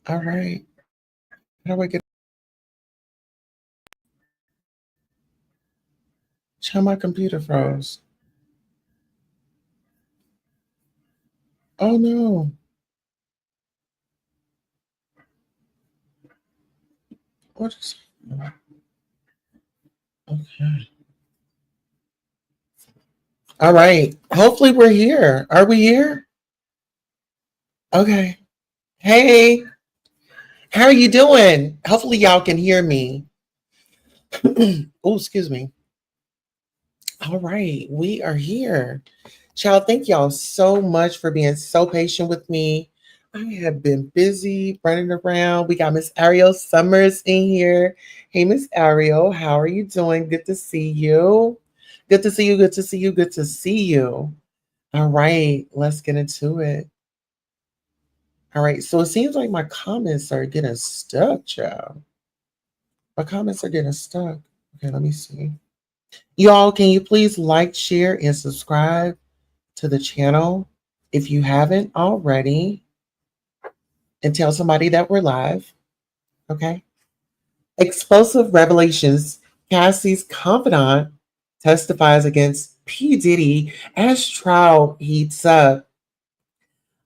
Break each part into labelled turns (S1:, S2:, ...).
S1: All right. How do I get? How my computer froze? Oh no. What is? Okay. All right. Hopefully we're here. Are we here? Okay. Hey, how are you doing? Hopefully y'all can hear me. Oh, excuse me. All right, we are here. Child, thank y'all so much for being so patient with me. I have been busy running around. We got Miss Ariel Summers in here. Hey, Miss Ariel, how are you doing? Good to see you. Good to see you. Good to see you. Good to see you. All right, let's get into it. All right, so it seems like my comments are getting stuck, child. My comments are getting stuck. Okay, let me see. Y'all, can you please like, share, and subscribe to the channel if you haven't already, and tell somebody that we're live. Okay. Explosive revelations. Cassie's confidant testifies against P. Diddy as trial heats up.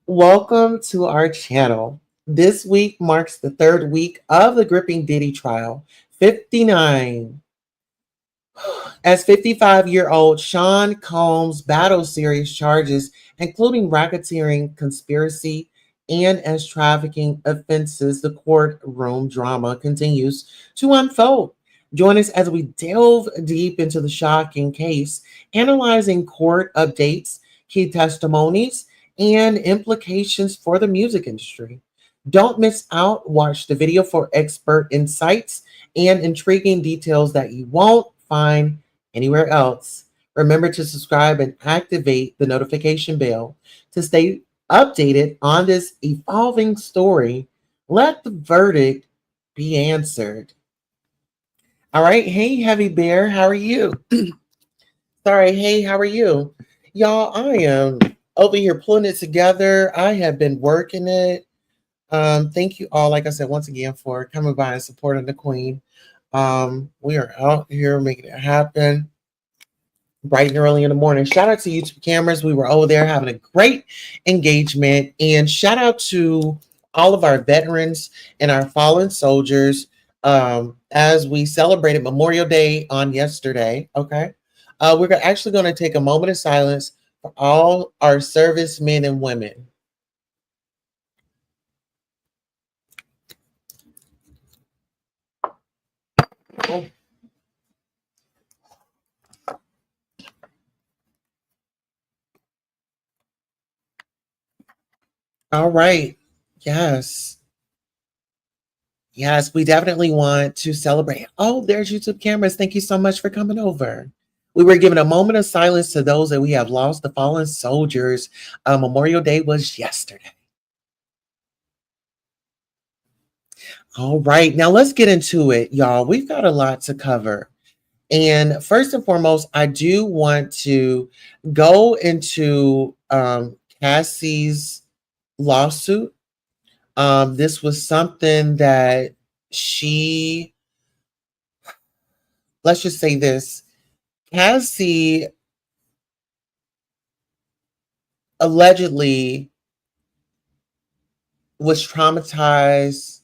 S1: Welcome to our channel. This week marks the third week of the gripping Diddy trial. 59. As 55-year-old Sean Combs battles serious charges, including racketeering, conspiracy, and as trafficking offenses, the courtroom drama continues to unfold. Join us as we delve deep into the shocking case, analyzing court updates, key testimonies, and implications for the music industry. Don't miss out. Watch the video for expert insights and intriguing details that you won't find anywhere else. Remember to subscribe and activate the notification bell to stay updated on this evolving story. Let the verdict be answered. All right. Hey, Heavy Bear, how are you? Sorry. Hey, how are you? Y'all, I am over here pulling it together. I have been working it. Thank you all, like I said, once again, for coming by and supporting the Queen. We are out here making it happen bright and early in the morning. Shout out to YouTube cameras. We were over there having a great engagement. And shout out to all of our veterans and our fallen soldiers as we celebrated Memorial Day on yesterday. Okay. We're actually going to take a moment of silence for all our servicemen and women. Oh. All right. Yes. Yes, we definitely want to celebrate. Oh, there's YouTube cameras. Thank you so much for coming over. We were giving a moment of silence to those that we have lost, the fallen soldiers. Memorial Day was yesterday. All right, now let's get into it, y'all. We've got a lot to cover. And first and foremost, I do want to go into Cassie's lawsuit. This was something that she, let's just say this, Cassie allegedly was traumatized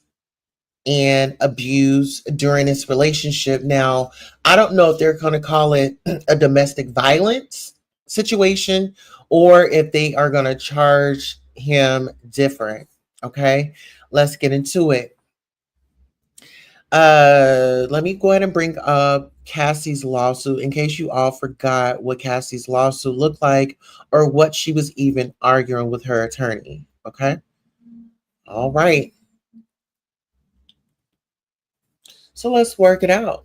S1: and abused during this relationship. Now, I don't know if they're going to call it a domestic violence situation or if they are going to charge him different. Okay, let's get into it. Let me go ahead and bring up Cassie's lawsuit in case you all forgot what Cassie's lawsuit looked like or what she was even arguing with her attorney. Okay. All right. So let's work it out.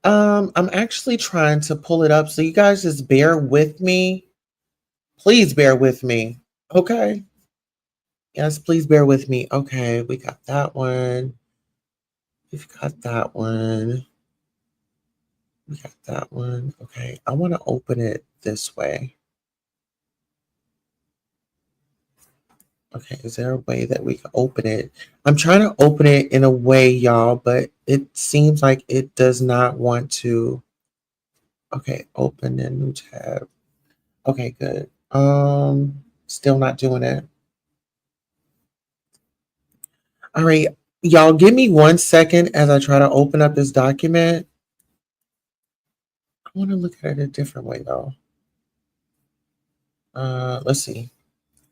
S1: I'm actually trying to pull it up. So you guys just bear with me. Please bear with me. Okay. Yes, please bear with me. Okay, we got that one. We've got that one. We got that one. Okay, I want to open it this way. Okay, is there a way that we can open it? I'm trying to open it in a way, y'all, but it seems like it does not want to. Okay, open a new tab. Okay, good. Still not doing it. All right, y'all, give me 1 second as I try to open up this document. I want to look at it a different way though. Let's see.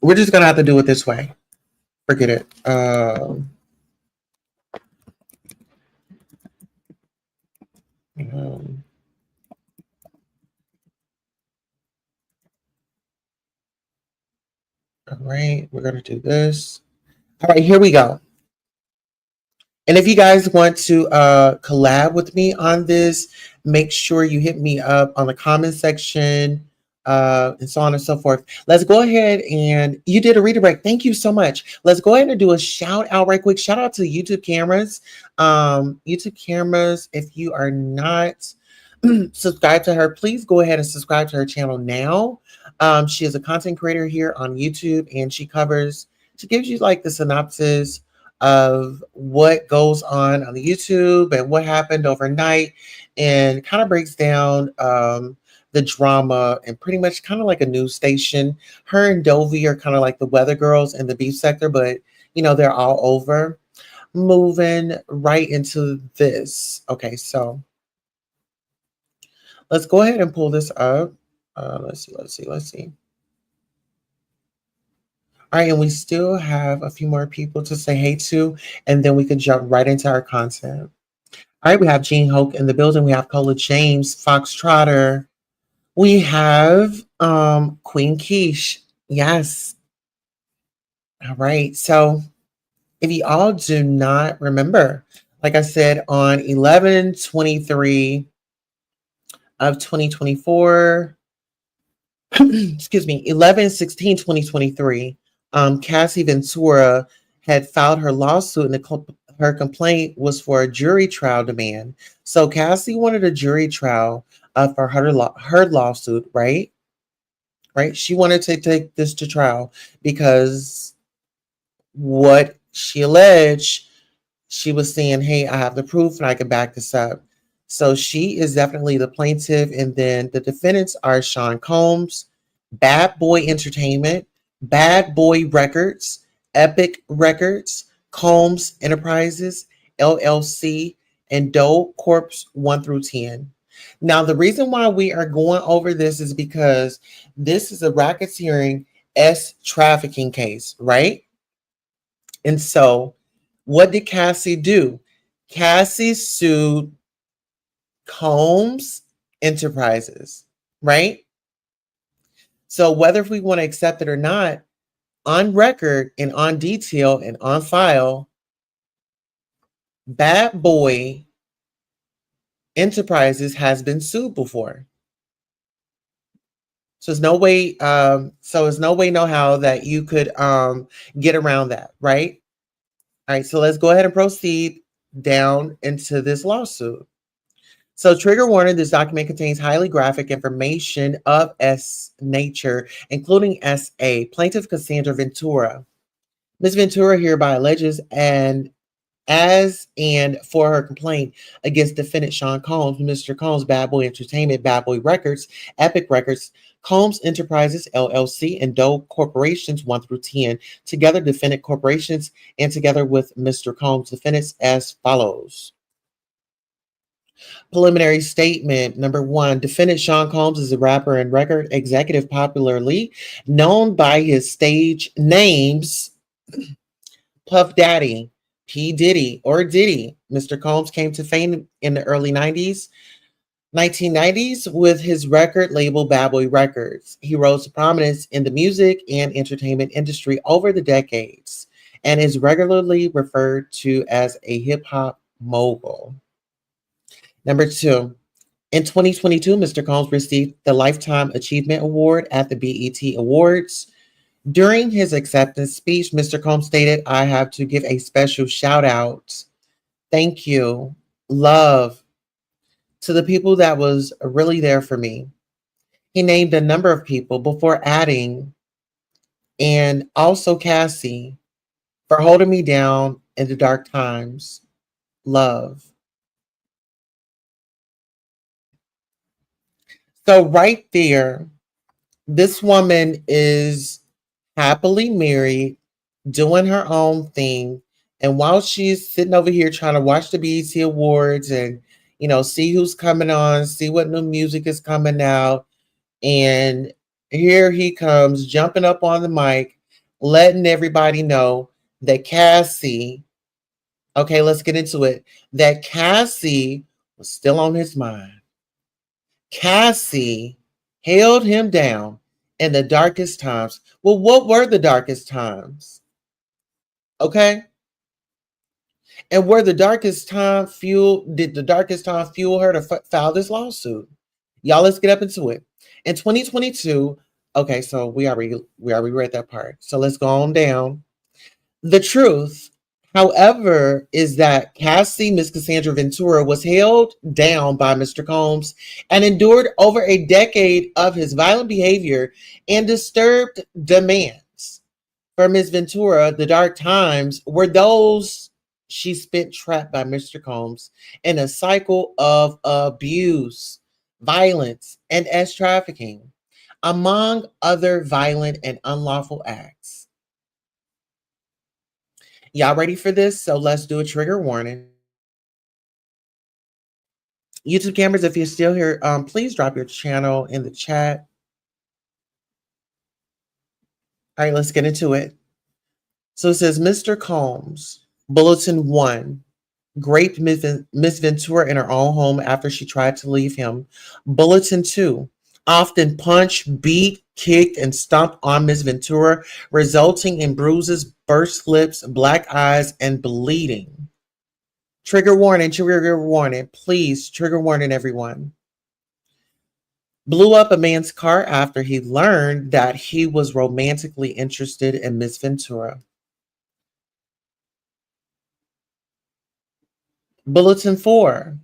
S1: We're just gonna have to do it this way. Forget it. Um, all right, we're gonna do this. All right, here we go. And if you guys want to collab with me on this, make sure you hit me up on the comment section and so on and so forth. Let's go ahead and you did a redirect. Thank you so much. Let's go ahead and do a shout out right quick. Shout out to YouTube cameras. YouTube cameras, if you are not subscribed to her, please go ahead and subscribe to her channel now. She is a content creator here on YouTube and she gives you like the synopsis of what goes on the YouTube and what happened overnight, and kind of breaks down the drama and pretty much kind of like a news station. Her and Dovey are kind of like the weather girls in the beef sector, but they're all over. Moving right into this. Okay, so let's go ahead and pull this up. Let's see. All right, and we still have a few more people to say hey to, and then we can jump right into our content. All right, we have Gene Hoke in the building. We have Cola James, Fox Trotter. We have Queen Quiche. Yes. All right. So if you all do not remember, like I said, on 11/23 of 2024, excuse me, 11/16/2023, Cassie Ventura had filed her lawsuit, and her complaint was for a jury trial demand. So Cassie wanted a jury trial for her lawsuit, right? Right. She wanted to take this to trial because what she alleged, she was saying, hey, I have the proof and I can back this up. So she is definitely the plaintiff. And then the defendants are Sean Combs, Bad Boy Entertainment, Bad Boy Records, Epic Records, Combs Enterprises, LLC, and Doe Corps 1 through 10. Now, the reason why we are going over this is because this is a racketeering trafficking case, right? And so, what did Cassie do? Cassie sued Combs Enterprises, right? So, whether if we want to accept it or not, on record and on detail and on file, Bad Boy Enterprises has been sued before. So there's no way, no how that you could get around that, right? All right, so let's go ahead and proceed down into this lawsuit. So, trigger warning, this document contains highly graphic information of S nature, including SA, Plaintiff Cassandra Ventura. Ms. Ventura hereby alleges and for her complaint against defendant Sean Combs, Mr. Combs, Bad Boy Entertainment, Bad Boy Records, Epic Records, Combs Enterprises, LLC, and Doe Corporations 1 through 10, together defendant corporations, and together with Mr. Combs, defendants as follows. Preliminary statement. Number one, defendant Sean Combs is a rapper and record executive popularly known by his stage names Puff Daddy, P. Diddy, or Diddy. Mr. Combs came to fame in the early 1990s with his record label Bad Boy Records. He rose to prominence in the music and entertainment industry over the decades and is regularly referred to as a hip hop mogul. Number two, in 2022, Mr. Combs received the Lifetime Achievement Award at the BET Awards. During his acceptance speech, Mr. Combs stated, I have to give a special shout out, thank you, love to the people that was really there for me. He named a number of people before adding, And also Cassie for holding me down in the dark times. Love. So, right there, this woman is happily married, doing her own thing. And while she's sitting over here trying to watch the BET Awards and, see who's coming on, see what new music is coming out, and here he comes jumping up on the mic, letting everybody know that Cassie, okay, let's get into it, that Cassie was still on his mind. Cassie held him down in the darkest times. Well, what were the darkest times? Okay. And were the darkest time fuel, did the darkest time fuel her to file this lawsuit? Y'all, let's get up into it. In 2022, okay, so we already read that part. So let's go on down. The truth, however, is that Cassie, Miss Cassandra Ventura, was held down by Mr. Combs and endured over a decade of his violent behavior and disturbed demands. For Miss Ventura, the dark times were those she spent trapped by Mr. Combs in a cycle of abuse, violence, and sex trafficking, among other violent and unlawful acts. Y'all ready for this? So let's do a trigger warning. YouTube cameras, if you're still here, please drop your channel in the chat. All right, let's get into it. So it says, Mr. Combs, Bulletin 1, raped Miss Ventura in her own home after she tried to leave him. Bulletin 2, often punched, beat, kicked, and stomped on Miss Ventura, resulting in bruises, burst lips, black eyes, and bleeding. Trigger warning, please, trigger warning, everyone. Blew up a man's car after he learned that he was romantically interested in Miss Ventura. Bulletin 4.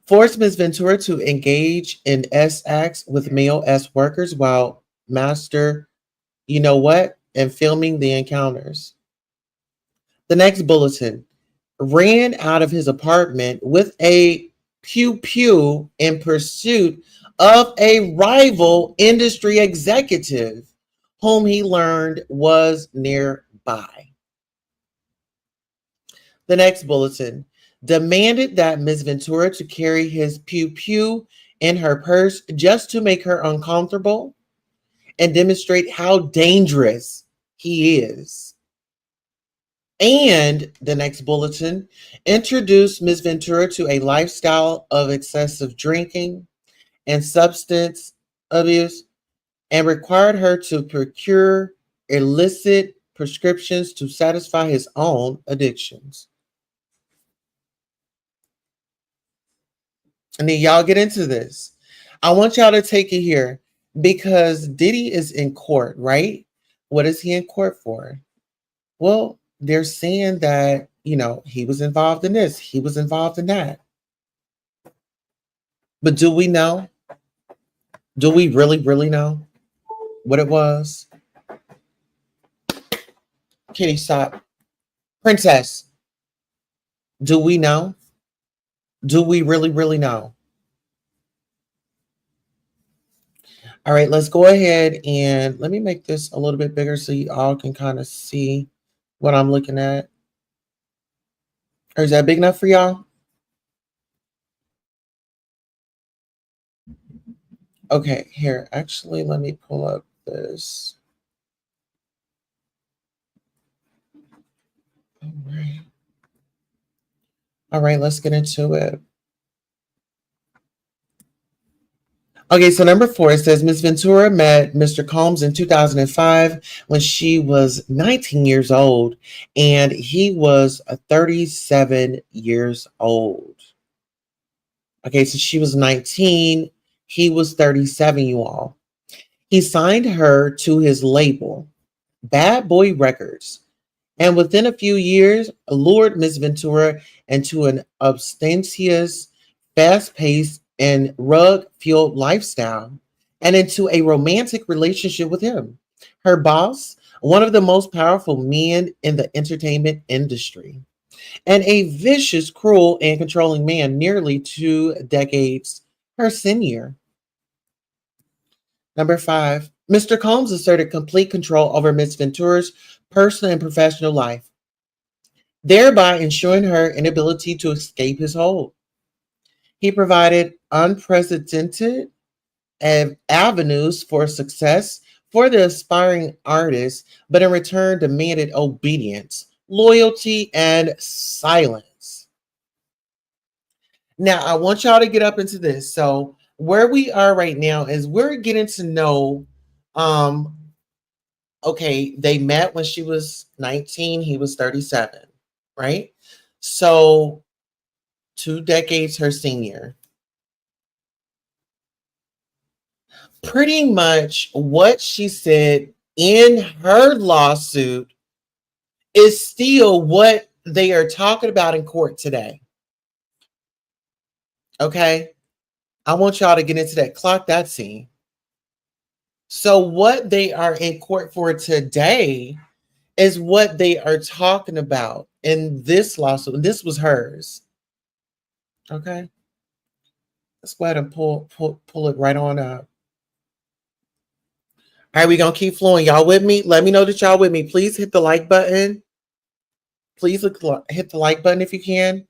S1: Forced Ms. Ventura to engage in S acts with male S workers while master, and filming the encounters. The next bulletin. Ran out of his apartment with a pew pew in pursuit of a rival industry executive whom he learned was nearby. The next bulletin. Demanded that Ms. Ventura to carry his pew pew in her purse just to make her uncomfortable and demonstrate how dangerous he is. And the next bulletin, introduced Ms. Ventura to a lifestyle of excessive drinking and substance abuse and required her to procure illicit prescriptions to satisfy his own addictions. And then y'all get into this. I want y'all to take it here because Diddy is in court, right? What is he in court for? Well, they're saying that, he was involved in this, he was involved in that. But do we know? Do we really, really know what it was? Kitty, stop. Princess, do we know? Do we really, really know? All right, let's go ahead and let me make this a little bit bigger so you all can kind of see what I'm looking at. Or is that big enough for y'all? Okay, here, actually, let me pull up this. All right, let's get into it. Okay, so number 4, it says Ms. Ventura met Mr. Combs in 2005 when she was 19 years old and he was 37 years old. Okay, so she was 19, he was 37, you all. He signed her to his label, Bad Boy Records, and within a few years lured Ms. Ventura into an ostentatious, fast-paced, and rug-fueled lifestyle and into a romantic relationship with him. Her boss, one of the most powerful men in the entertainment industry, and a vicious, cruel, and controlling man nearly 2 decades her senior. Number 5, Mr. Combs asserted complete control over Miss Ventura's personal and professional life, thereby ensuring her inability to escape his hold. He provided unprecedented avenues for success for the aspiring artist, but in return demanded obedience, loyalty, and silence. Now, I want y'all to get up into this. So, where we are right now is we're getting to know, um, okay, they met when she was 19, he was 37, right? So, 2 decades her senior. Pretty much what she said in her lawsuit is still what they are talking about in court today. Okay? I want y'all to get into that. Clock that scene. So, what they are in court for today is what they are talking about in this lawsuit. And this was hers. Okay? Let's go ahead and pull it right on up. All right, we're going to keep flowing. Y'all with me? Let me know that y'all with me. Please hit the like button. Please hit the like button if you can.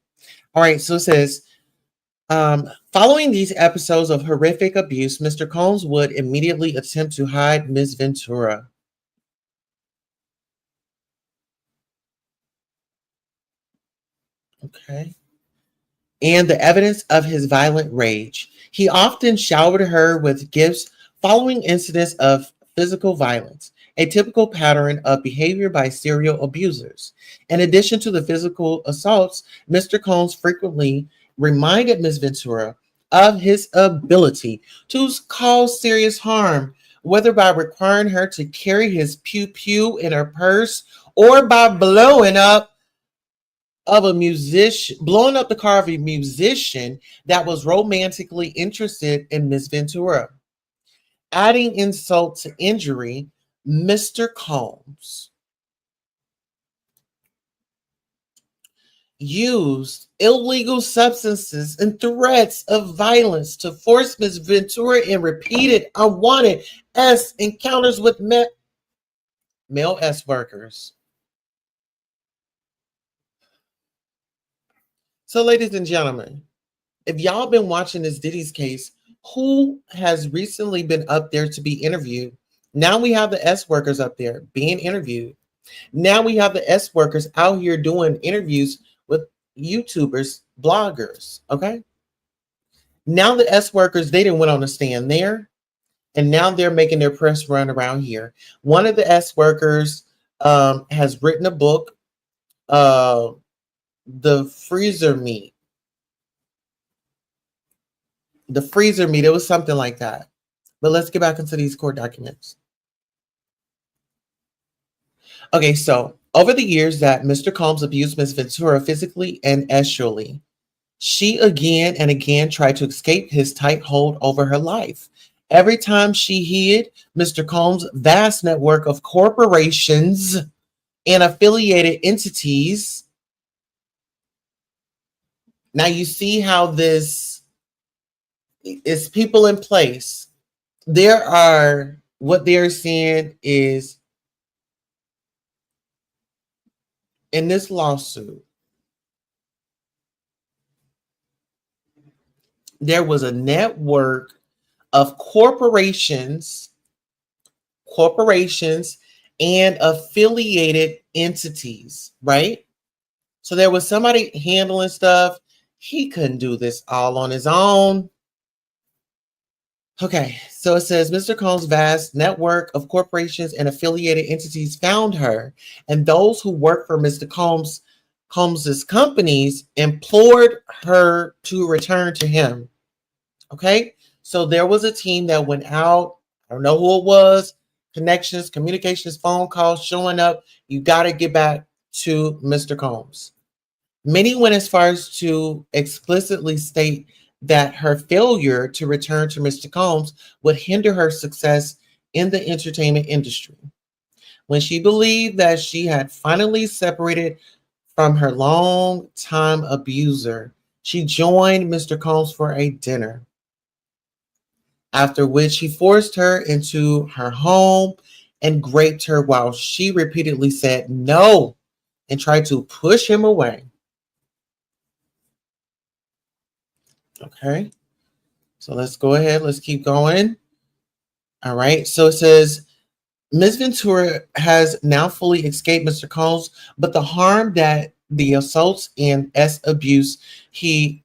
S1: All right, so it says, following these episodes of horrific abuse, Mr. Combs would immediately attempt to hide Ms. Ventura. Okay. And the evidence of his violent rage. He often showered her with gifts following incidents of physical violence, a typical pattern of behavior by serial abusers. In addition to the physical assaults, Mr. Combs frequently reminded Ms. Ventura of his ability to cause serious harm, whether by requiring her to carry his pew pew in her purse or by blowing up the car of a musician that was romantically interested in Miss Ventura. Adding insult to injury, Mr. Combs used illegal substances and threats of violence to force Miss Ventura in repeated unwanted encounters with male S workers. So, ladies and gentlemen, if y'all been watching this Diddy's case, who has recently been up there to be interviewed? Now we have the S workers up there being interviewed. Now we have the S workers out here doing interviews with YouTubers, bloggers. Okay. Now the S workers, they didn't went on the stand there, and now they're making their press run around here. One of the S workers has written a book, the freezer meat. The freezer meat. It was something like that. But let's get back into these court documents. Okay, so over the years that Mr. Combs abused Ms. Ventura physically and sexually, she again and again tried to escape his tight hold over her life. Every time she hid, Mr. Combs' vast network of corporations and affiliated entities. Now you see how this is people in place. What they're saying is in this lawsuit, there was a network of corporations and affiliated entities, right? So there was somebody handling stuff. He couldn't do this all on his own. Okay, so it says Mr. Combs' vast network of corporations and affiliated entities found her, and those who worked for Mr. Combs's companies implored her to return to him. Okay, so there was a team that went out. I don't know who it was. Connections, communications, phone calls showing up. You got to get back to Mr. Combs. Many went as far as to explicitly state that her failure to return to Mr. Combs would hinder her success in the entertainment industry. When she believed that she had finally separated from her long-time abuser, she joined Mr. Combs for a dinner, after which he forced her into her home and raped her while she repeatedly said no and tried to push him away. Okay, so let's go ahead. Let's keep going. All right, so it says Ms. Ventura has now fully escaped Mr. Combs, but the harm that the assaults and abuse he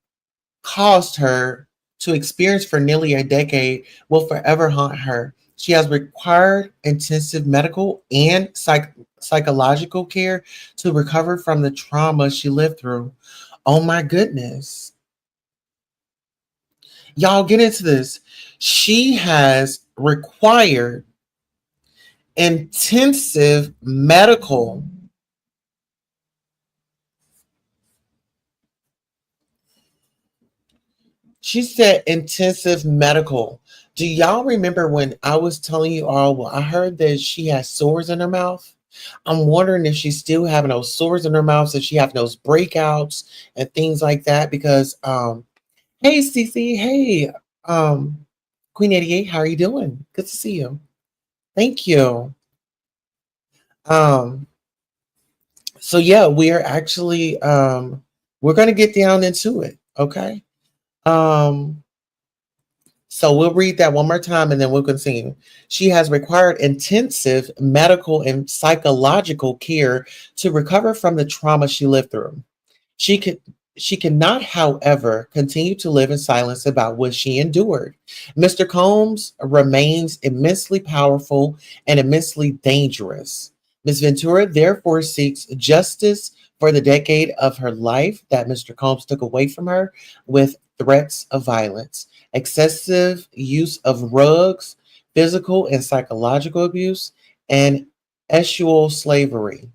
S1: caused her to experience for nearly a decade will forever haunt her. She has required intensive medical and psychological care to recover from the trauma she lived through. Oh my goodness. Y'all get into this. She has required intensive medical. She said intensive medical. Do y'all remember when I was telling you all, well, I heard that she has sores in her mouth? I'm wondering if she's still having those sores in her mouth, so she have those breakouts and things like that. Because hey Cece, hey Queen 88, how are you doing? Good to see you. Thank you. Um, so yeah, we are actually we're gonna get down into it, okay? Um So we'll read that one more time and then we'll continue. She has required intensive medical and psychological care to recover from the trauma she lived through. She could she cannot, however, continue to live in silence about what she endured. Mr. Combs remains immensely powerful and immensely dangerous. Ms. Ventura therefore seeks justice for the decade of her life that Mr. Combs took away from her with threats of violence, excessive use of drugs, physical and psychological abuse, and sexual slavery.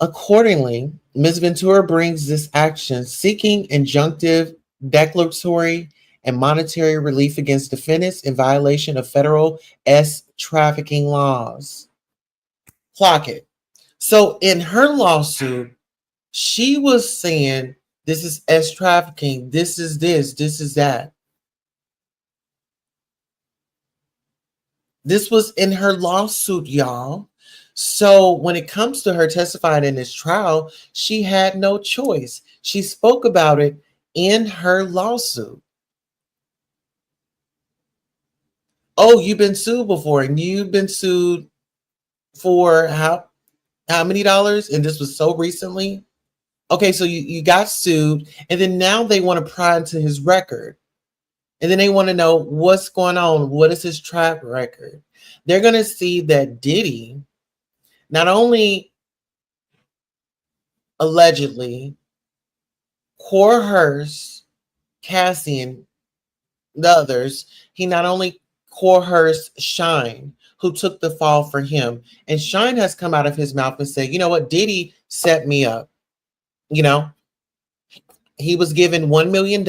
S1: Accordingly, Ms. Ventura brings this action seeking injunctive, declaratory, and monetary relief against defendants in violation of federal trafficking laws. Clock it. So in her lawsuit, she was saying this is trafficking, this is that. This was in her lawsuit, y'all. So when it comes to her testifying in this trial, she had no choice. She spoke about it in her lawsuit. Oh, you've been sued before, and you've been sued for how many dollars? And this was so recently. Okay, so you got sued, and then now they want to pry into his record. And then they want to know what's going on. What is his track record? They're going to see that Diddy not only allegedly coerced Cassie and the others, he not only coerced Shine, who took the fall for him. And Shine has come out of his mouth and said, you know what, Diddy set me up. You know, he was given $1 million.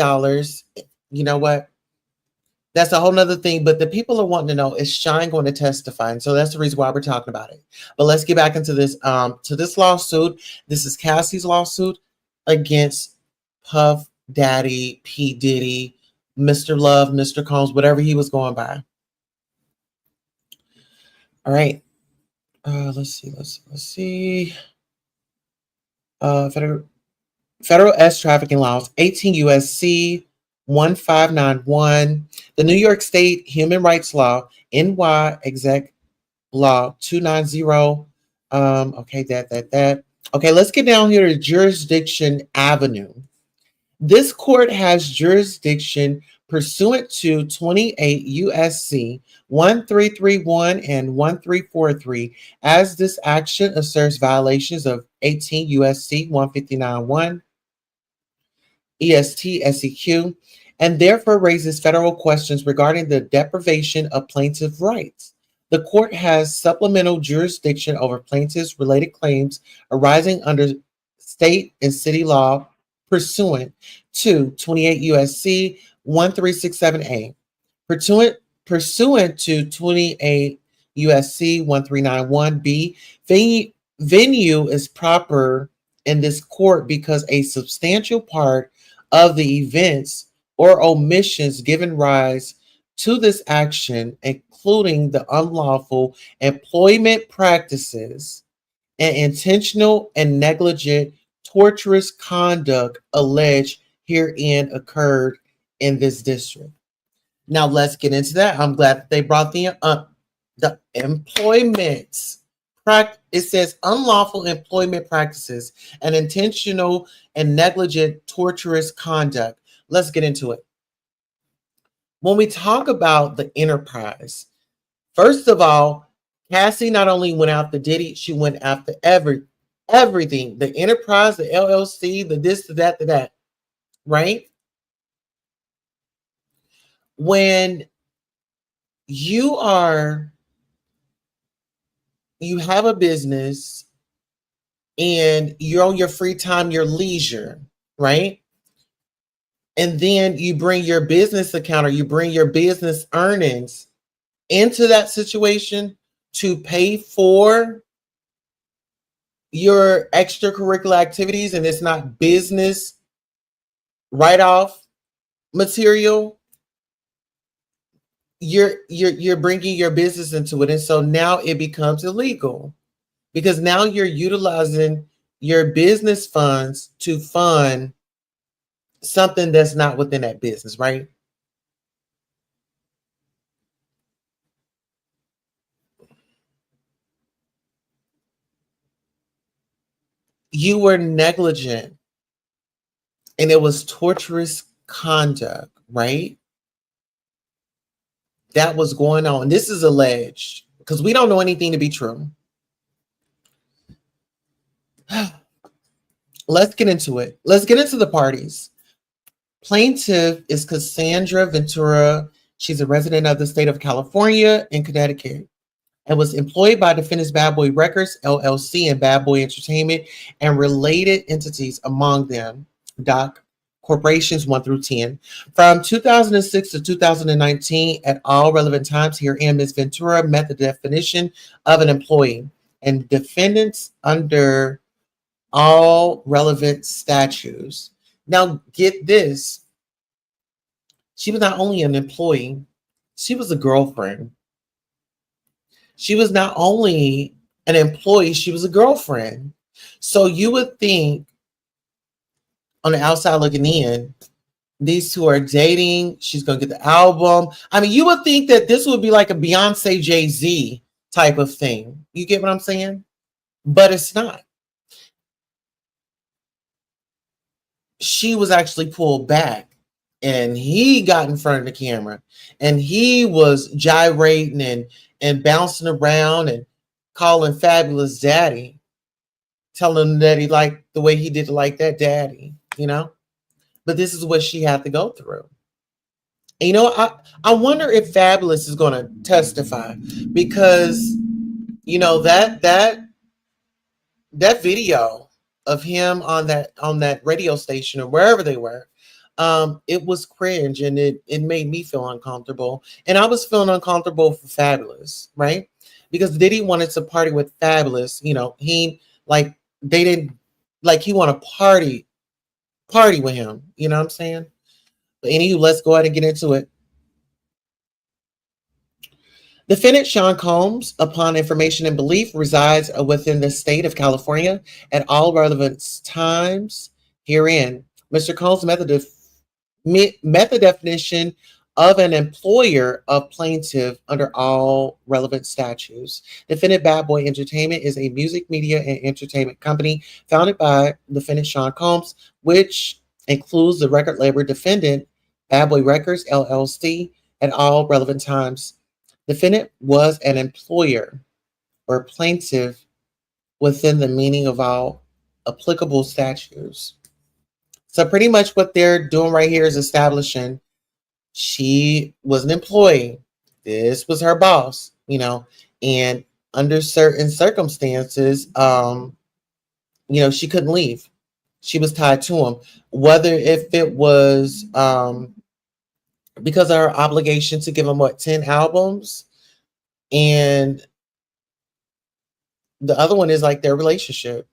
S1: You know what? That's a whole nother thing. But the people are wanting to know, is Shine going to testify? And so that's the reason why we're talking about it. But let's get back into this lawsuit. This is Cassie's lawsuit against Puff Daddy, P. Diddy, Mr. Love, Mr. Combs, whatever he was going by. All right. Let's see. Federal trafficking laws, 18 USC 1591, the New York State Human Rights Law, NY Exec Law 290. Okay, that. Okay, let's get down here to Jurisdiction Avenue. This court has jurisdiction pursuant to 28 USC 1331 and 1343, as this action asserts violations of 18 USC 159.1 EST SEQ, and therefore raises federal questions regarding the deprivation of plaintiff rights. The court has supplemental jurisdiction over plaintiffs' related claims arising under state and city law pursuant to 28 USC 1367A. Pursuant to 28 USC 1391B. Venue is proper in this court because a substantial part of the events or omissions given rise to this action, including the unlawful employment practices and intentional and negligent torturous conduct alleged herein occurred in this district. Now let's get into that. I'm glad that they brought the employment. It says unlawful employment practices and intentional and negligent torturous conduct. Let's get into it. When we talk about the enterprise, first of all, Cassie not only went after Diddy, she went after everything. The enterprise, the LLC, the this, the that, the that, right? When you have a business and you're on your free time, your leisure, right? And then you bring your business account or you bring your business earnings into that situation to pay for your extracurricular activities, and it's not business write-off material. You're bringing your business into it, and so now it becomes illegal because now you're utilizing your business funds to fund something that's not within that business, right? You were negligent and it was torturous conduct, right? That was going on. This is alleged because we don't know anything to be true. Let's get into it. Let's get into the parties. Plaintiff is Cassandra Ventura. She's a resident of the state of California and Connecticut and was employed by defendants Bad Boy Records, LLC, and Bad Boy Entertainment and related entities, among them Doc Corporations 1 through 10. From 2006 to 2019, at all relevant times, herein Ms. Ventura met the definition of an employee and defendants under all relevant statutes. Now, get this. She was not only an employee, she was a girlfriend. She was not only an employee, she was a girlfriend. So you would think on the outside looking in, these two are dating. She's going to get the album. I mean, you would think that this would be like a Beyonce Jay-Z type of thing. You get what I'm saying? But it's not. She was actually pulled back and he got in front of the camera and he was gyrating and bouncing around and calling Fabulous daddy, telling him that he liked the way he did like that daddy, you know? But this is what she had to go through. And you know, I wonder if Fabulous is going to testify because, you know, that video of him on that radio station or wherever they were, it was cringe and it made me feel uncomfortable. And I was feeling uncomfortable for Fabulous, right? Because Diddy wanted to party with Fabulous. You know, they didn't like he want to party with him. You know what I'm saying? But anywho, let's go ahead and get into it. Defendant Sean Combs, upon information and belief, resides within the state of California at all relevant times herein. Mr. Combs met the definition of an employer of plaintiff under all relevant statutes. Defendant Bad Boy Entertainment is a music, media, and entertainment company founded by defendant Sean Combs, which includes the record label defendant Bad Boy Records, LLC, at all relevant times. Defendant was an employer or plaintiff within the meaning of all applicable statutes. So pretty much what they're doing right here is establishing she was an employee. This was her boss, you know, and under certain circumstances, you know, she couldn't leave. She was tied to him. Whether if it was because of her obligation to give him 10 albums, And the other one is like their relationship.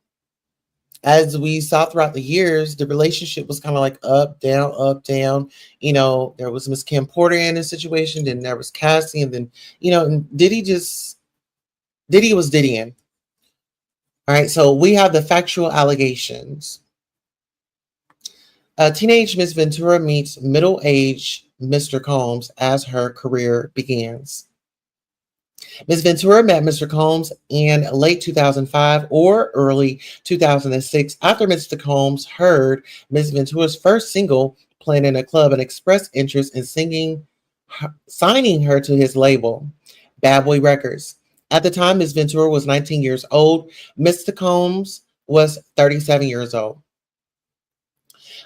S1: As we saw throughout the years, the relationship was kind of like up, down, up, down. There was Miss Kim Porter in this situation, then there was Cassie, and then, and Diddy was Diddying. All right, so we have the factual allegations. Teenage Miss Ventura meets middle-aged Mr. Combs as her career begins. Ms. Ventura met Mr. Combs in late 2005 or early 2006 after Mr. Combs heard Ms. Ventura's first single playing in a club and expressed interest in signing her to his label, Bad Boy Records. At the time, Ms. Ventura was 19 years old. Mr. Combs was 37 years old.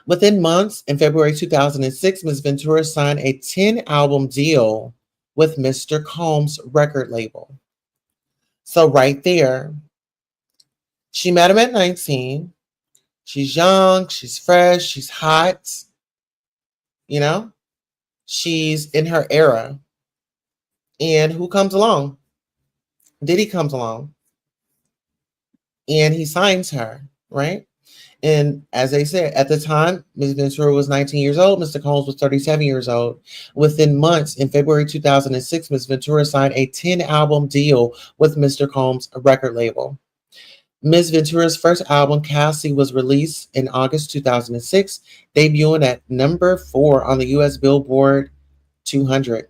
S1: Within months, in February 2006, Ms. Ventura signed a 10-album deal with Mr. Combs' record label. So right there, she met him at 19. She's young, she's fresh, she's hot, you know? She's in her era. And who comes along? Diddy comes along. And he signs her, right? And as they said, at the time, Ms. Ventura was 19 years old. Mr. Combs was 37 years old. Within months, in February 2006, Ms. Ventura signed a 10-album deal with Mr. Combs' record label. Ms. Ventura's first album, Cassie, was released in August 2006, debuting at number 4 on the U.S. Billboard 200.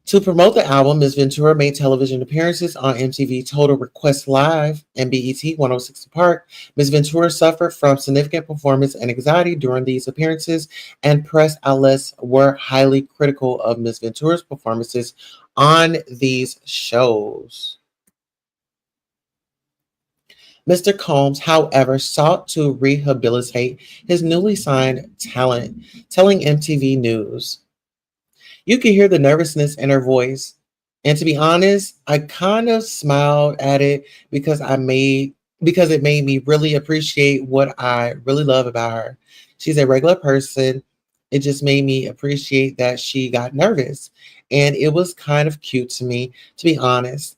S1: To promote the album, Ms. Ventura made television appearances on MTV Total Request Live and BET 106 Park. Ms. Ventura suffered from significant performance and anxiety during these appearances, and press outlets were highly critical of Ms. Ventura's performances on these shows. Mr. Combs, however, sought to rehabilitate his newly signed talent, telling MTV News, "You could hear the nervousness in her voice. And to be honest, I kind of smiled at it because it made me really appreciate what I really love about her. She's a regular person. It just made me appreciate that she got nervous. And it was kind of cute to me, to be honest.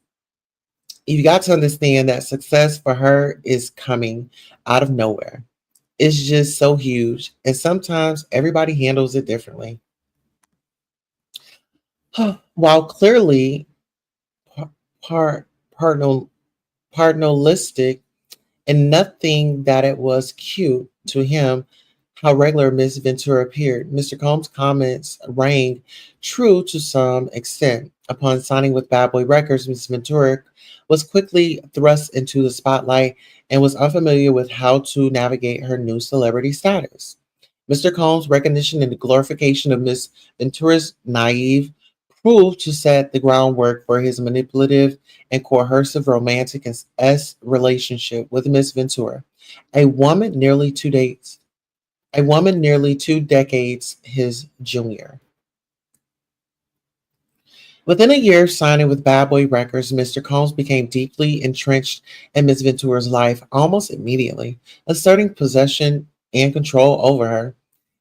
S1: You got to understand that success for her is coming out of nowhere. It's just so huge. And sometimes everybody handles it differently." While clearly par- partno- paternalistic and nothing that it was cute to him how regular Miss Ventura appeared, Mr. Combs' comments rang true to some extent. Upon signing with Bad Boy Records, Miss Ventura was quickly thrust into the spotlight and was unfamiliar with how to navigate her new celebrity status. Mr. Combs' recognition and the glorification of Miss Ventura's naive proved to set the groundwork for his manipulative and coercive romantic S relationship with Miss Ventura, a woman nearly two dates, a woman nearly 2 decades his junior. Within a year of signing with Bad Boy Records, Mr. Combs became deeply entrenched in Miss Ventura's life almost immediately, asserting possession and control over her,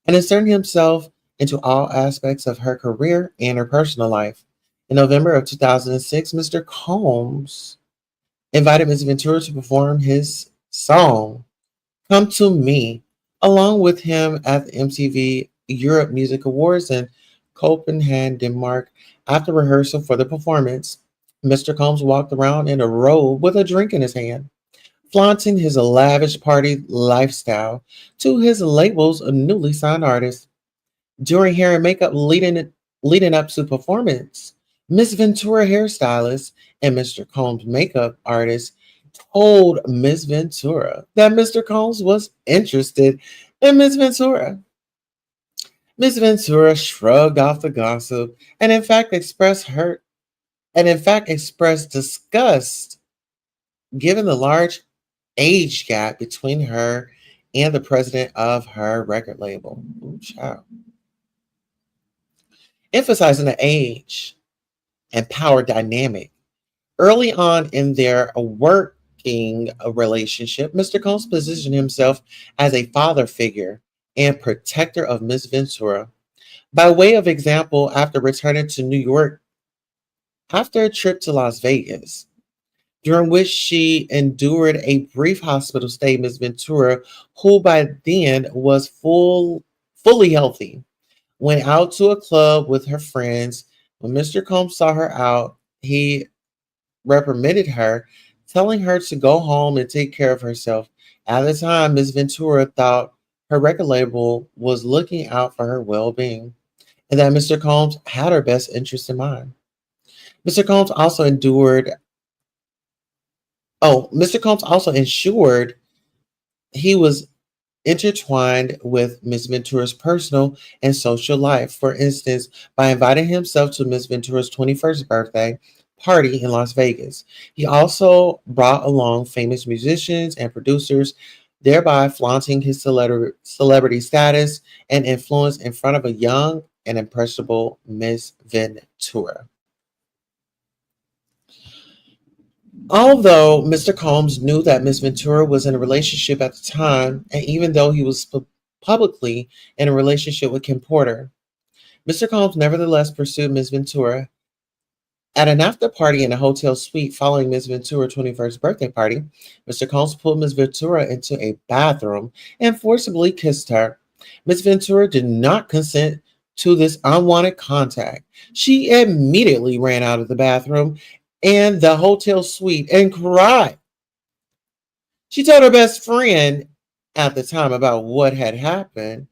S1: and inserting himself into all aspects of her career and her personal life. In November of 2006, Mr. Combs invited Ms. Ventura to perform his song, Come to Me, along with him at the MTV Europe Music Awards in Copenhagen, Denmark. After rehearsal for the performance, Mr. Combs walked around in a robe with a drink in his hand, flaunting his lavish party lifestyle to his label's newly signed artist. During hair and makeup leading up to performance, Miss Ventura hairstylist and Mr. Combs makeup artist told Miss Ventura that Mr. Combs was interested in Miss Ventura. Miss Ventura shrugged off the gossip and in fact expressed disgust given the large age gap between her and the president of her record label. Ooh, child. Emphasizing the age and power dynamic. Early on in their working relationship, Mr. Combs positioned himself as a father figure and protector of Miss Ventura. By way of example, after returning to New York after a trip to Las Vegas, during which she endured a brief hospital stay. Miss Ventura, who by then was fully healthy, went out to a club with her friends. When Mr. Combs saw her out, he reprimanded her, telling her to go home and take care of herself. At the time, Miss Ventura thought her record label was looking out for her well being and that Mr. Combs had her best interest in mind. Mr. Combs also endured, Mr. Combs also ensured he was intertwined with Miss Ventura's personal and social life. For instance, by inviting himself to Miss Ventura's 21st birthday party in Las Vegas. He also brought along famous musicians and producers, thereby flaunting his celebrity status and influence in front of a young and impressionable Miss Ventura. Although Mr. Combs knew that Miss Ventura was in a relationship at the time, and even though he was publicly in a relationship with Kim Porter, Mr. Combs nevertheless pursued Miss Ventura. At an after party in a hotel suite following Miss Ventura's 21st birthday party, Mr. Combs pulled Miss Ventura into a bathroom and forcibly kissed her. Miss Ventura did not consent to this unwanted contact. She immediately ran out of the bathroom and the hotel suite and cried. She told her best friend at the time about what had happened,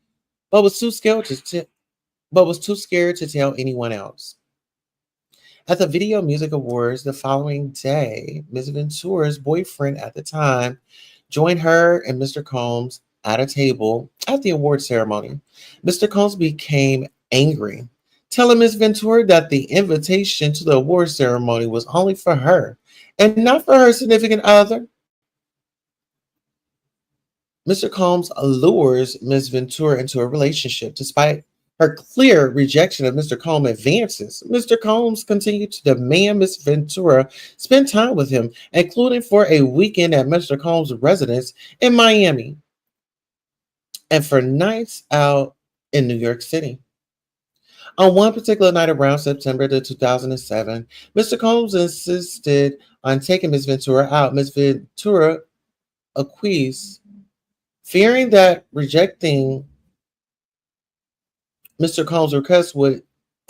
S1: but was too scared to tell anyone else. At the Video Music Awards the following day, Ms. Ventura's boyfriend at the time joined her and Mr. Combs at a table at the award ceremony. Mr. Combs became angry, telling Ms. Ventura that the invitation to the award ceremony was only for her and not for her significant other. Mr. Combs lures Ms. Ventura into a relationship despite her clear rejection of Mr. Combs' advances. Mr. Combs continued to demand Ms. Ventura spend time with him, including for a weekend at Mr. Combs' residence in Miami and for nights out in New York City. On one particular night around September 2007, Mr. Combs insisted on taking Ms. Ventura out. Ms. Ventura acquiesced, fearing that rejecting Mr. Combs' request would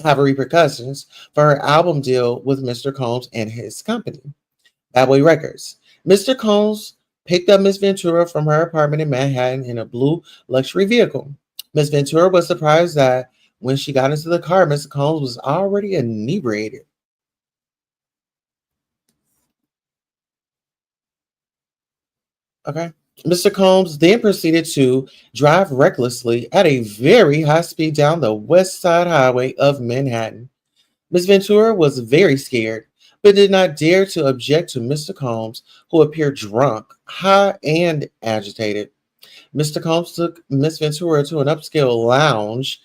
S1: have repercussions for her album deal with Mr. Combs and his company, Bad Boy Records. Mr. Combs picked up Miss Ventura from her apartment in Manhattan in a blue luxury vehicle. Miss Ventura was surprised that when she got into the car, Mr. Combs was already inebriated. Okay. Mr. Combs then proceeded to drive recklessly at a very high speed down the West Side Highway of Manhattan. Miss Ventura was very scared, but did not dare to object to Mr. Combs, who appeared drunk, high, and agitated. Mr. Combs took Miss Ventura to an upscale lounge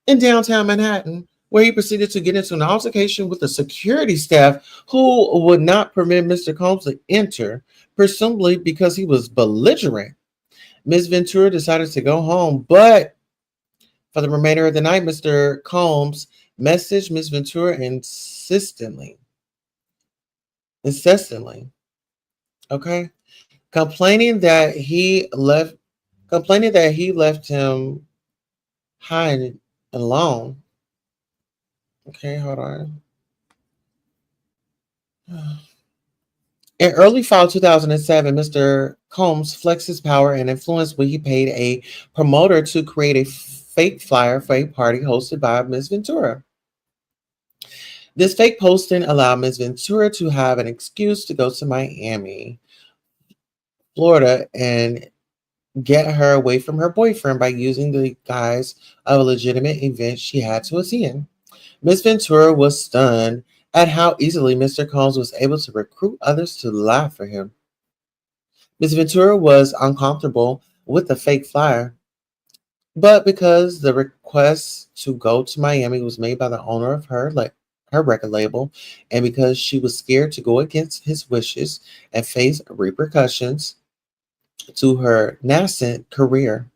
S1: in downtown Manhattan, where he proceeded to get into an altercation with the security staff who would not permit Mr. Combs to enter, presumably because he was belligerent. Miss Ventura decided to go home, but for the remainder of the night, Mr. Combs messaged Miss Ventura incessantly, okay, complaining that he left him high and alone. Okay, hold on. In early fall 2007, Mr. Combs flexed his power and influence when he paid a promoter to create a fake flyer for a party hosted by Ms. Ventura. This fake posting allowed Ms. Ventura to have an excuse to go to Miami, Florida, and get her away from her boyfriend by using the guise of a legitimate event she had to attend. Ms. Ventura was stunned at how easily Mr. Combs was able to recruit others to lie for him. Ms. Ventura was uncomfortable with the fake flyer, but because the request to go to Miami was made by the owner of her record label, and because she was scared to go against his wishes and face repercussions to her nascent career,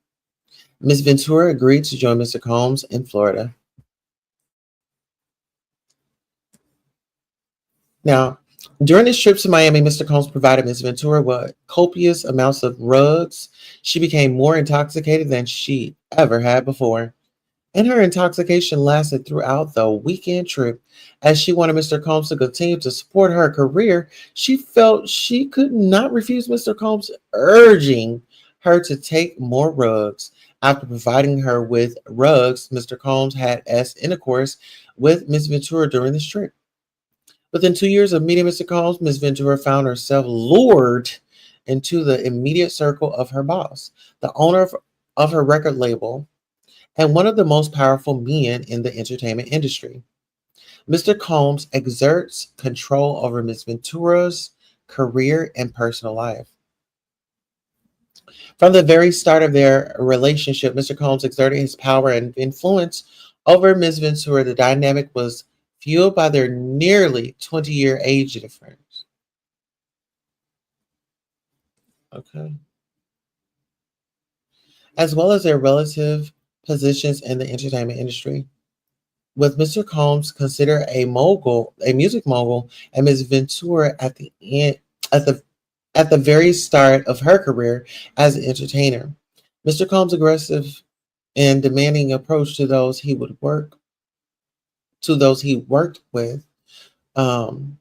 S1: Ms. Ventura agreed to join Mr. Combs in Florida. Now, during his trip to Miami, Mr. Combs provided Miss Ventura with copious amounts of rugs. She became more intoxicated than she ever had before, and her intoxication lasted throughout the weekend trip. As she wanted Mr. Combs to continue to support her career, she felt she could not refuse Mr. Combs urging her to take more rugs. After providing her with rugs, Mr. Combs had S intercourse with Miss Ventura during this trip. Within 2 years of meeting Mr. Combs, Miss Ventura found herself lured into the immediate circle of her boss, the owner of her record label, and one of the most powerful men in the entertainment industry. Mr. Combs exerts control over Miss Ventura's career and personal life. From the very start of their relationship, Mr. Combs exerted his power and influence over Miss Ventura. The dynamic was fueled by their nearly 20-year age difference. Okay. As well as their relative positions in the entertainment industry. With Mr. Combs considered a music mogul, and Ms. Ventura at the at the very start of her career as an entertainer. Mr. Combs' aggressive and demanding approach to those he worked with um,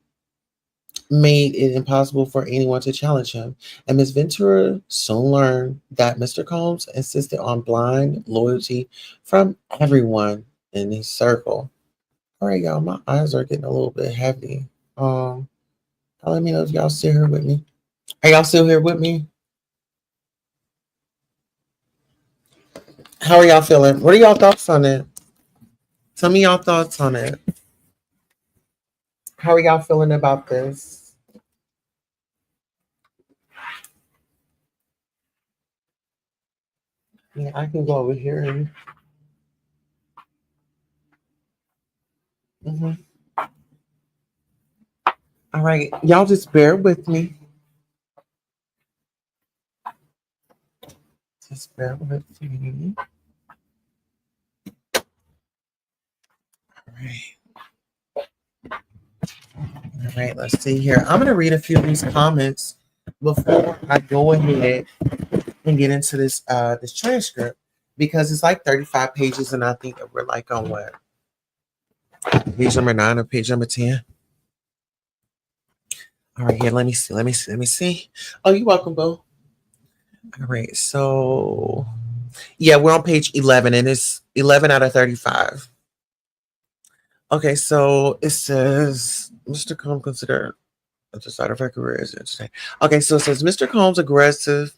S1: made it impossible for anyone to challenge him. And Ms. Ventura soon learned that Mr. Combs insisted on blind loyalty from everyone in his circle. All right, y'all, my eyes are getting a little bit heavy. Um, let me know if y'all still here with me. Are y'all still here with me? How are y'all feeling? What are y'all thoughts on it? Tell me y'all thoughts on it. How are y'all feeling about this? Yeah, I can go over here and. Mhm. All right, y'all just bear with me. Just bear with me. All right. All right, let's see here. I'm going to read a few of these comments before I go ahead and get into this transcript because it's like 35 pages, and I think that we're like on what, page number 9 or page number 10. All right, here, let me see. Oh, you're welcome, Bo. All right, so yeah, we're on page 11, and it's 11 out of 35. Okay, so it says Mr. Combs considered at the start of her career as interesting. Okay, so it says Mr. Combs' aggressive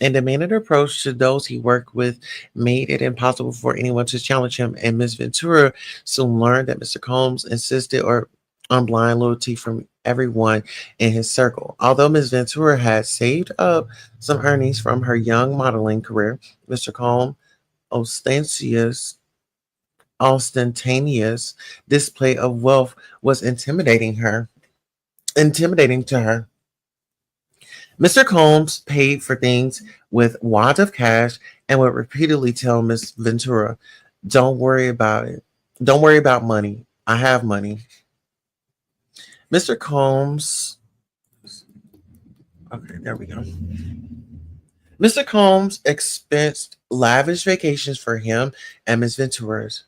S1: and demanding approach to those he worked with made it impossible for anyone to challenge him, and Miss Ventura soon learned that Mr. Combs insisted on blind loyalty from everyone in his circle. Although Miss Ventura had saved up some earnings from her young modeling career, Mr. Combs' ostentatious display of wealth was intimidating to her. Mr. Combs paid for things with wads of cash and would repeatedly tell Miss Ventura, "Don't worry about it. Don't worry about money. I have money." Mr. Combs, okay, there we go. Mr. Combs expensed lavish vacations for him and Miss Ventura's,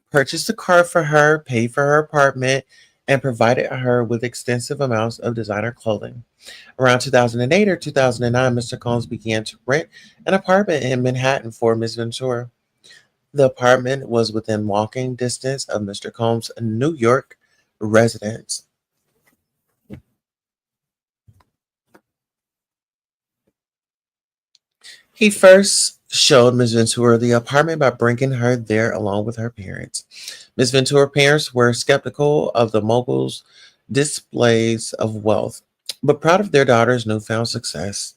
S1: purchased a car for her, paid for her apartment, and provided her with extensive amounts of designer clothing. Around 2008 or 2009, Mr. Combs began to rent an apartment in Manhattan for Miss Ventura. The apartment was within walking distance of Mr. Combs' New York residence. He first showed Miss Ventura the apartment by bringing her there along with her parents. Miss Ventura's parents were skeptical of the mogul's displays of wealth, but proud of their daughter's newfound success.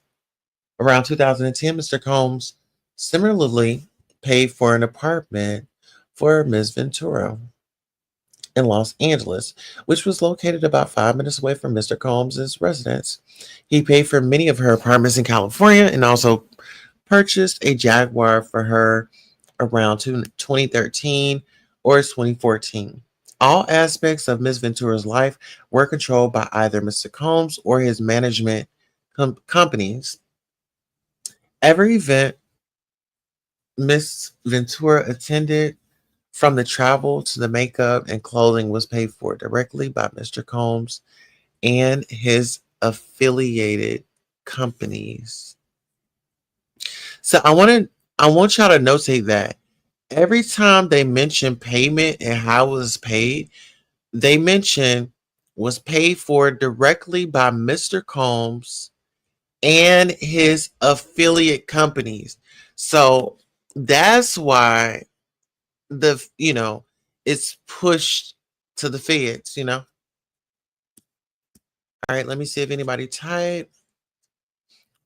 S1: Around 2010, Mr. Combs similarly paid for an apartment for Ms. Ventura in Los Angeles, which was located about 5 minutes away from Mr. Combs' residence. He paid for many of her apartments in California and also purchased a Jaguar for her around 2013 or 2014. All aspects of Miss Ventura's life were controlled by either Mr. Combs or his management companies. Every event Miss Ventura attended, from the travel to the makeup and clothing, was paid for directly by Mr. Combs and his affiliated companies. So I want y'all to notate that every time they mention payment and how it was paid, they mention was paid for directly by Mr. Combs and his affiliate companies. So that's why it's pushed to the feds. All right, let me see if anybody typed.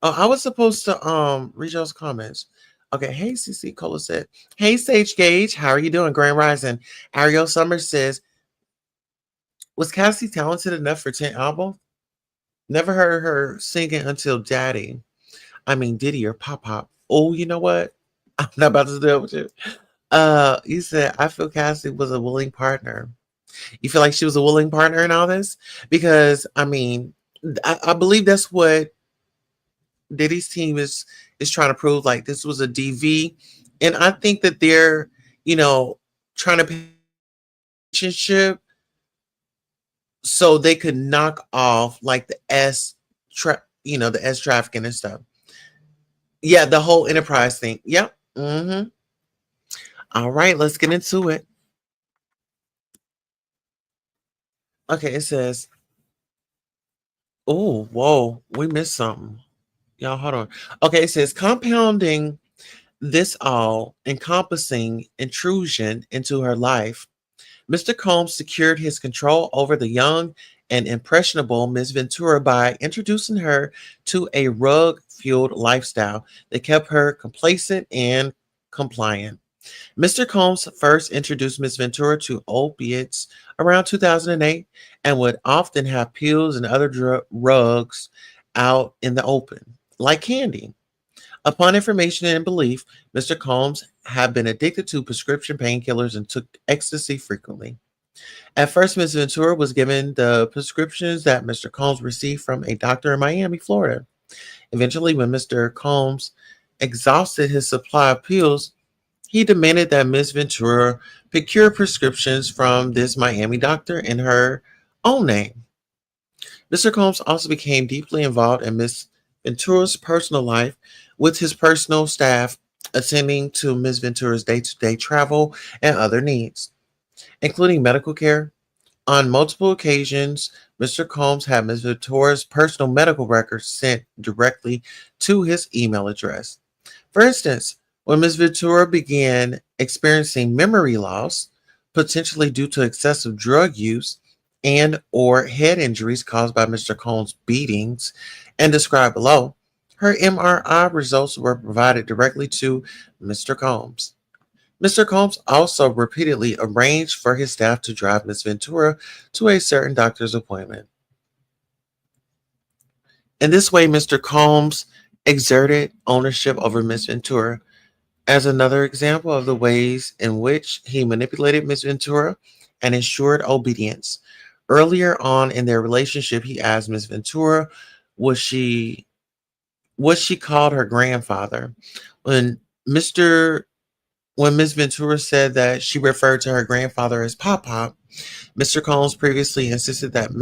S1: Oh, I was supposed to read y'all's comments. Okay, hey CC Cola said, hey Sage Gage, how are you doing? Grand Rising. Ariel Summers says, was Cassie talented enough for 10 albums? Never heard her singing until Daddy. I mean Diddy or Pop Pop. Oh, you know what? I'm not about to deal with you. You said I feel Cassie was a willing partner. You feel like she was a willing partner in all this? Because I mean, I believe that's what Diddy's team is trying to prove. Like this was a DV, and I think that they're trying to pay relationship so they could knock off like the S trafficking and stuff. Yeah, the whole enterprise thing. Yep. All right, let's get into it. Okay, it says, oh, whoa, we missed something. Y'all, hold on. Okay, it says compounding this all encompassing intrusion into her life. Mr. Combs secured his control over the young and impressionable Miss Ventura by introducing her to a rug fueled lifestyle that kept her complacent and compliant. Mr. Combs first introduced Miss Ventura to opiates around 2008 and would often have pills and other drugs out in the open, like candy. Upon information and belief, Mr. Combs had been addicted to prescription painkillers and took ecstasy frequently. At first, Ms. Ventura was given the prescriptions that Mr. Combs received from a doctor in Miami, Florida. Eventually, when Mr. Combs exhausted his supply of pills, he demanded that Ms. Ventura procure prescriptions from this Miami doctor in her own name. Mr. Combs also became deeply involved in Ms. Ventura's personal life, with his personal staff attending to Ms. Ventura's day to day travel and other needs, including medical care. On multiple occasions, Mr. Combs had Ms. Ventura's personal medical records sent directly to his email address. For instance, when Ms. Ventura began experiencing memory loss, potentially due to excessive drug use and or head injuries caused by Mr. Combs' beatings and described below, her MRI results were provided directly to Mr. Combs. Mr. Combs also repeatedly arranged for his staff to drive Ms. Ventura to a certain doctor's appointment. In this way, Mr. Combs exerted ownership over Ms. Ventura. As another example of the ways in which he manipulated Ms. Ventura and ensured obedience. Earlier on in their relationship, he asked Ms. Ventura was she what she called her grandfather. When Mr. When Ms. Ventura said that she referred to her grandfather as Pop Pop, Mr. Combs previously insisted that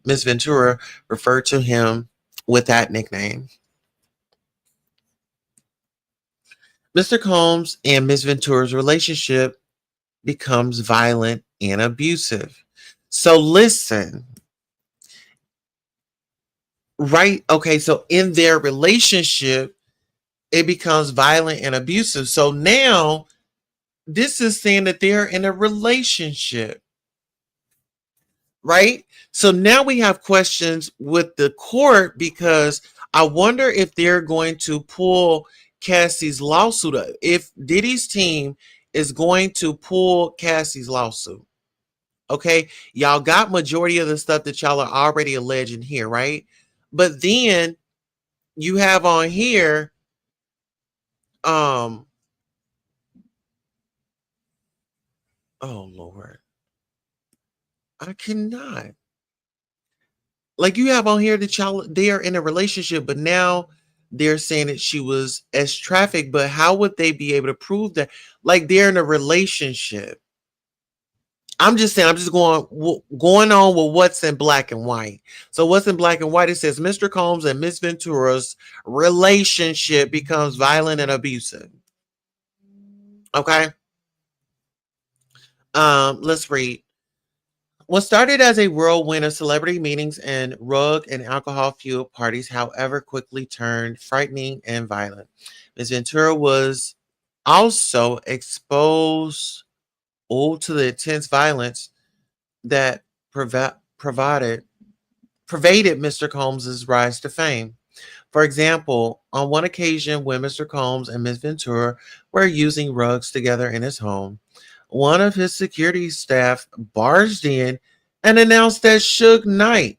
S1: Ms. Ventura referred to him with that nickname. Mr. Combs and Ms. Ventura's relationship becomes violent and abusive. So listen, right? Okay, so in their relationship, it becomes violent and abusive. So now this is saying that they're in a relationship, right? So now we have questions with the court because I wonder if they're going to pull Cassie's lawsuit up. If Diddy's team is going to pull Cassie's lawsuit. Okay, y'all got majority of the stuff that y'all are already alleging here, right? But then you have on here, um, oh Lord, I cannot. Like you have on here that y'all they are in a relationship, but now they're saying that she was as trafficked. But how would they be able to prove that? Like they're in a relationship. I'm just saying. I'm just going on with what's in black and white. So what's in black and white? It says Mr. Combs and Miss Ventura's relationship becomes violent and abusive. Okay. Let's read. What started as a whirlwind of celebrity meetings and rug and alcohol fueled parties, however, quickly turned frightening and violent. Ms. Ventura was also exposed to the intense violence that provided pervaded Mr. Combs's rise to fame. For example, on one occasion when Mr. Combs and Ms. Ventura were using rugs together in his home, one of his security staff barged in and announced that Suge Knight,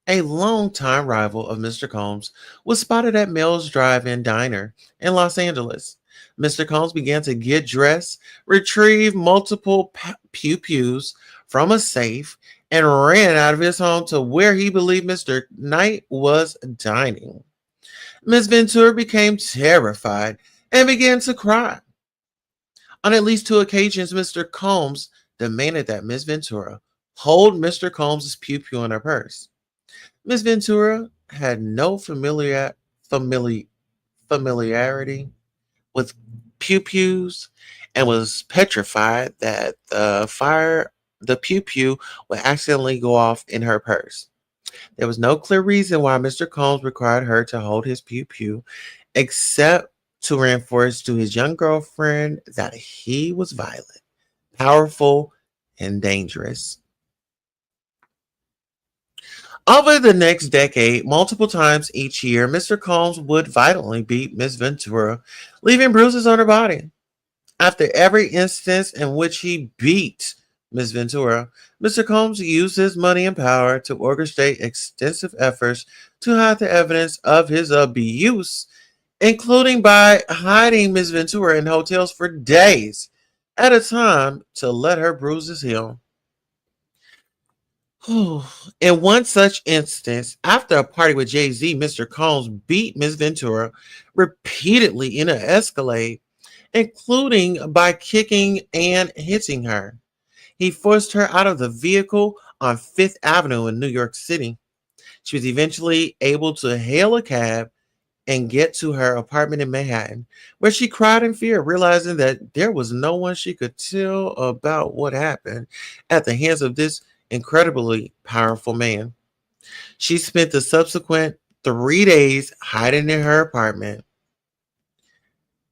S1: a longtime rival of Mr. Combs, was spotted at Mel's Drive-In Diner in Los Angeles. Mr. Combs began to get dressed, retrieve multiple pew-pews from a safe, and ran out of his home to where he believed Mr. Knight was dining. Miss Ventura became terrified and began to cry. On at least two occasions, Mr. Combs demanded that Miss Ventura hold Mr. Combs' pew-pew in her purse. Miss Ventura had no familiarity with pew-pews and was petrified that the pew-pew would accidentally go off in her purse. There was no clear reason why Mr. Combs required her to hold his pew-pew, except to reinforce to his young girlfriend that he was violent, powerful, and dangerous. Over the next decade, multiple times each year, Mr. Combs would violently beat Miss Ventura, leaving bruises on her body. After every instance in which he beat Miss Ventura, Mr. Combs used his money and power to orchestrate extensive efforts to hide the evidence of his abuse, including by hiding Miss Ventura in hotels for days at a time to let her bruises heal. In one such instance, after a party with Jay-Z, Mr. Combs beat Miss Ventura repeatedly in an Escalade, including by kicking and hitting her. He forced her out of the vehicle on Fifth Avenue in New York City. She was eventually able to hail a cab and get to her apartment in Manhattan, where she cried in fear, realizing that there was no one she could tell about what happened at the hands of this incredibly powerful man. She spent the subsequent 3 days hiding in her apartment.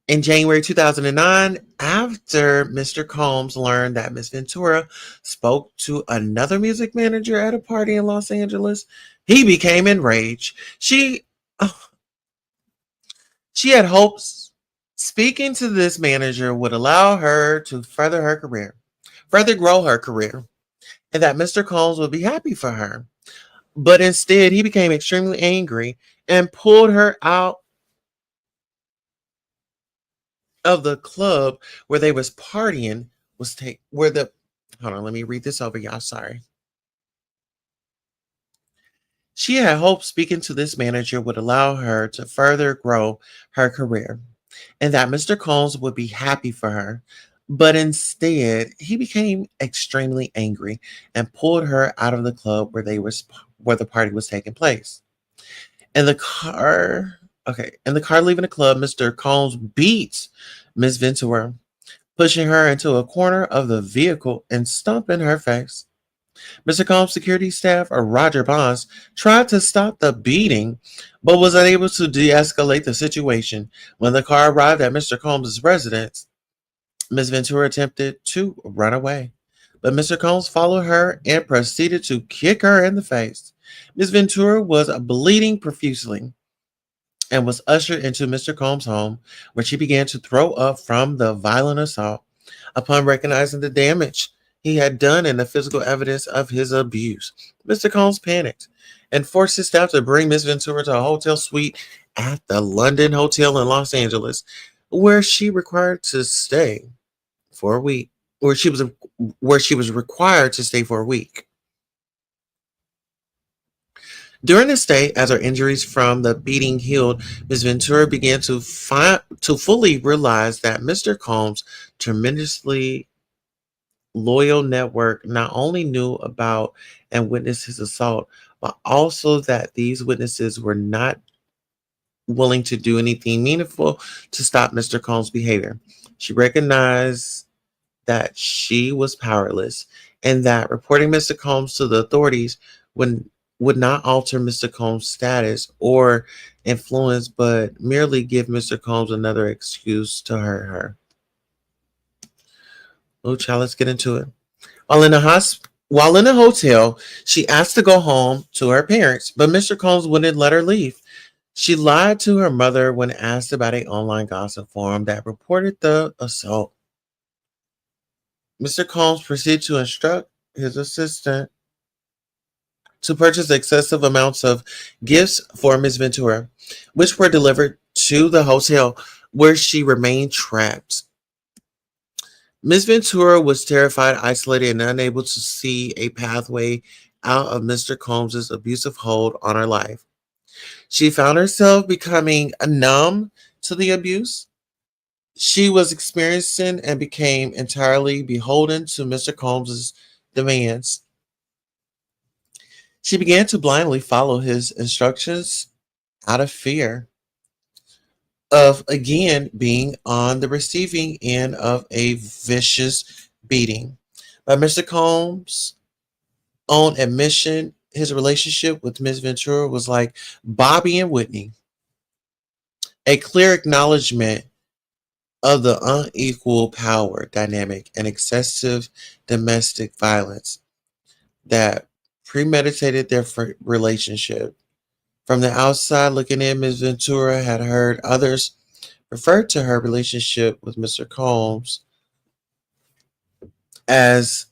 S1: In January 2009, after Mr. Combs learned that Miss Ventura spoke to another music manager at a party in Los Angeles, he became enraged. She had hopes speaking to this manager would allow her to further grow her career, and that Mr. Combs would be happy for her. But instead, he became extremely angry and pulled her out of the club where they was partying was take where the hold on, let me read this over, y'all. Sorry. She had hoped speaking to this manager would allow her to further grow her career and that Mr. Combs would be happy for her. But instead, he became extremely angry and pulled her out of the club where the party was taking place. In the car, in the car leaving the club, Mr. Combs beats Miss Ventura, pushing her into a corner of the vehicle and stomping her face. Mr. Combs' security staff, or Roger Bonds, tried to stop the beating, but was unable to de-escalate the situation. When the car arrived at Mr. Combs' residence, Miss Ventura attempted to run away, but Mr. Combs followed her and proceeded to kick her in the face. Miss Ventura was bleeding profusely and was ushered into Mr. Combs' home, where she began to throw up from the violent assault. Upon recognizing the damage he had done and the physical evidence of his abuse, Mr. Combs panicked and forced his staff to bring Miss Ventura to a hotel suite at the London Hotel in Los Angeles, where she required to stay for a week. where she was required to stay for a week. During the stay, as her injuries from the beating healed, Miss Ventura began to fully realize that Mr. Combs' tremendously loyal network not only knew about and witnessed his assault, but also that these witnesses were not willing to do anything meaningful to stop Mr. Combs' behavior. She recognized that she was powerless and that reporting Mr. Combs to the authorities would, would not alter Mr. Combs' status or influence, but merely give Mr. Combs another excuse to hurt her. Oh, child, let's get into it. While in the hotel, she asked to go home to her parents, but Mr. Combs wouldn't let her leave. She lied to her mother when asked about an online gossip forum that reported the assault. Mr. Combs proceeded to instruct his assistant to purchase excessive amounts of gifts for Miss Ventura, which were delivered to the hotel where she remained trapped. Miss Ventura was terrified, isolated, and unable to see a pathway out of Mr. Combs's abusive hold on her life. She found herself becoming numb to the abuse she was experiencing and became entirely beholden to Mr. Combs's demands. She began to blindly follow his instructions out of fear of again being on the receiving end of a vicious beating. By Mr. Combs' own admission, his relationship with Miss Ventura was like Bobby and Whitney, a clear acknowledgement of the unequal power dynamic and excessive domestic violence that premeditated their relationship. From the outside looking in, Ms. Ventura had heard others refer to her relationship with Mr. Combs as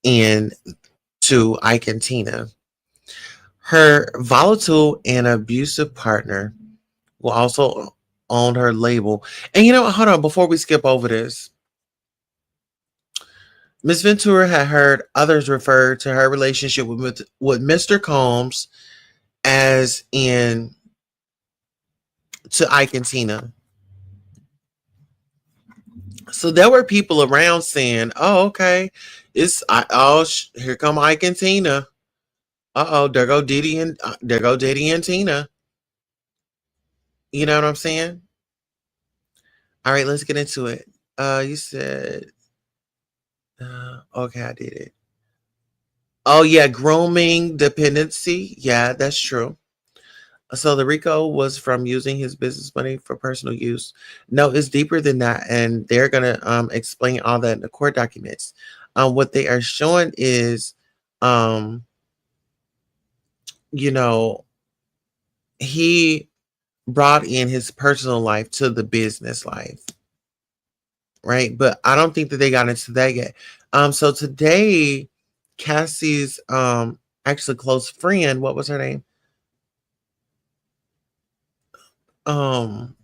S1: in to Ike and Tina. Her volatile and abusive partner will also own her label. And hold on, before we skip over this, Miss Ventura had heard others refer to her relationship with Mr. Combs as in to Ike and Tina. So there were people around saying, "Oh, okay, here come Ike and Tina. There go Diddy and Tina." You know what I'm saying? All right, let's get into it. You said, okay, I did it. Oh yeah, grooming dependency. Yeah, that's true. So the RICO was from using his business money for personal use. No, it's deeper than that, and they're gonna explain all that in the court documents. What they are showing is, um, you know, he brought in his personal life to the business life, right? But I don't think that they got into that yet. So today, Cassie's actually close friend, what was her name? Um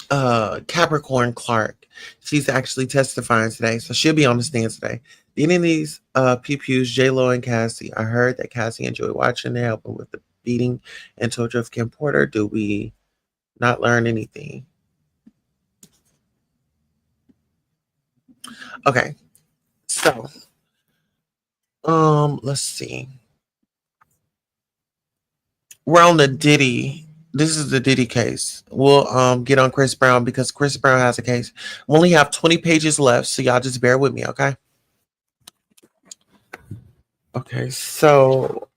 S1: Capricorn Clark. She's actually testifying today, so she'll be on the stand today. Any of these PPUs, J-Lo and Cassie, I heard that Cassie enjoyed watching it, helping with the beating and torture of Kim Porter. Do we not learn anything? Okay, so let's see. We're on the Diddy. This is the Diddy case. We'll get on Chris Brown because Chris Brown has a case. We only have 20 pages left, so y'all just bear with me, okay? Okay, so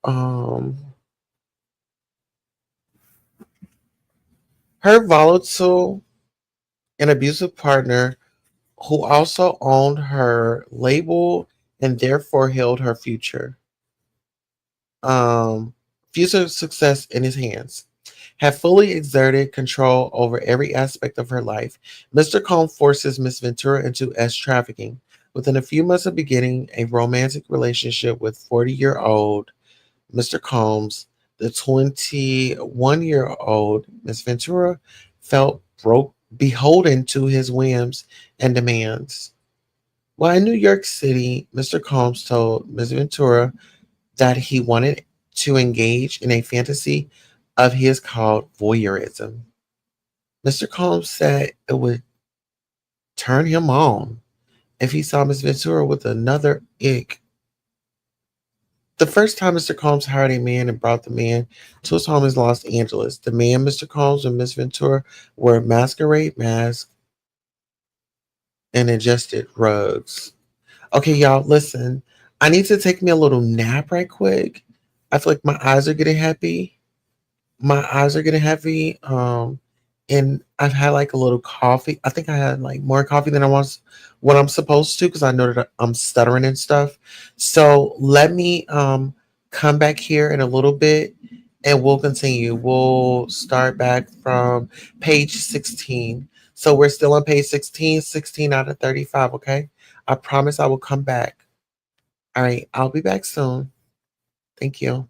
S1: her volatile and abusive partner, who also owned her label and therefore held her future success in his hands, had fully exerted control over every aspect of her life. Mr. Combs forces Miss Ventura into S trafficking. Within a few months of beginning a romantic relationship with 40-year-old Mr. Combs, the 21-year-old Miss Ventura felt beholden to his whims and demands. Well, in New York City, Mr. Combs told Ms. Ventura that he wanted to engage in a fantasy of his called voyeurism. Mr. Combs said it would turn him on if he saw Miss Ventura with another ick. The first time Mr. Combs hired a man and brought the man to his home in Los Angeles, the man, Mr. Combs, and Miss Ventura wore masquerade masks and adjusted rugs. Okay, y'all, listen. I need to take me a little nap right quick. I feel like my eyes are getting heavy. My eyes are getting heavy. And I've had like a little coffee. I think I had like more coffee than I was what I'm supposed to because I know that I'm stuttering and stuff. So let me come back here in a little bit and we'll continue. We'll start back from page 16. So we're still on page 16, 16 out of 35, okay? I promise I will come back. All right, I'll be back soon. Thank you.